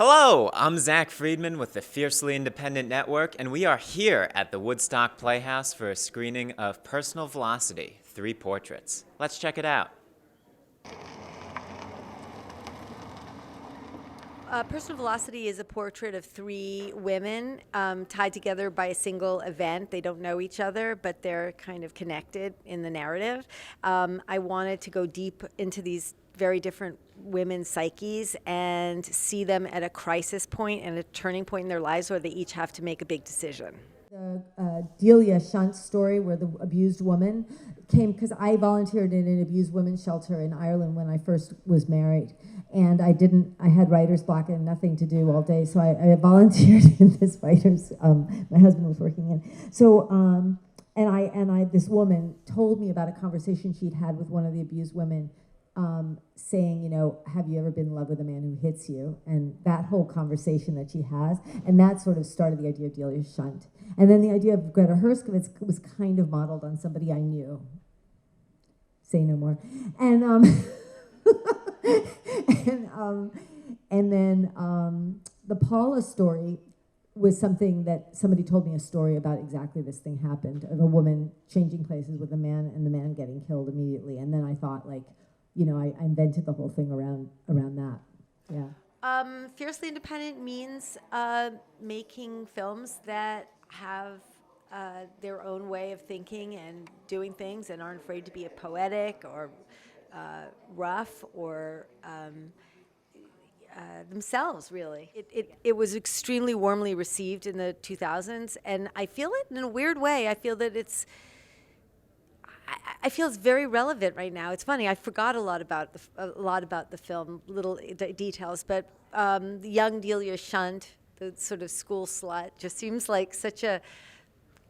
Hello, I'm Zach Friedman with the Fiercely Independent Network, and we are here at the Woodstock Playhouse for a screening of Personal Velocity, 3 Portraits. Let's check it out. Personal Velocity is a portrait of 3 women tied together by a single event. They don't know each other, but they're kind of connected in the narrative. I wanted to go deep into these very different women's psyches and see them at a crisis point and a turning point in their lives where they each have to make a big decision. The Delia Shunt story, where the abused woman came, because I volunteered in an abused women's shelter in Ireland when I first was married, and I had writer's block and nothing to do all day, so I volunteered in this writer's. My husband was working in, so this woman told me about a conversation she'd had with one of the abused women. Saying, have you ever been in love with a man who hits you? And that whole conversation that she has, and that sort of started the idea of Delia Shunt. And then the idea of Greta Herskovitz was kind of modeled on somebody I knew. Say no more. And and then the Paula story was something that somebody told me a story about exactly this thing happened, of a woman changing places with a man and the man getting killed immediately. And then I thought, I invented the whole thing around that. Yeah. Fiercely Independent means making films that have their own way of thinking and doing things and aren't afraid to be poetic or rough or themselves, really. It was extremely warmly received in the 2000s, and I feel it in a weird way. I feel that it's very relevant right now. It's funny. I forgot a lot about the film, little details. But the young Delia Shunt, the sort of school slut, just seems like such a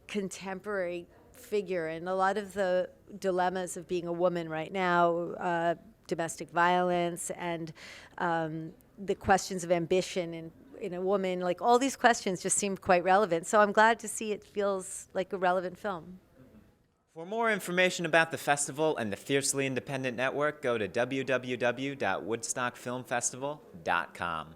contemporary figure. And a lot of the dilemmas of being a woman right now, domestic violence, and the questions of ambition in a woman, like all these questions, just seemed quite relevant. So I'm glad to see it feels like a relevant film. For more information about the festival and the Fiercely Independent Network, go to www.woodstockfilmfestival.com.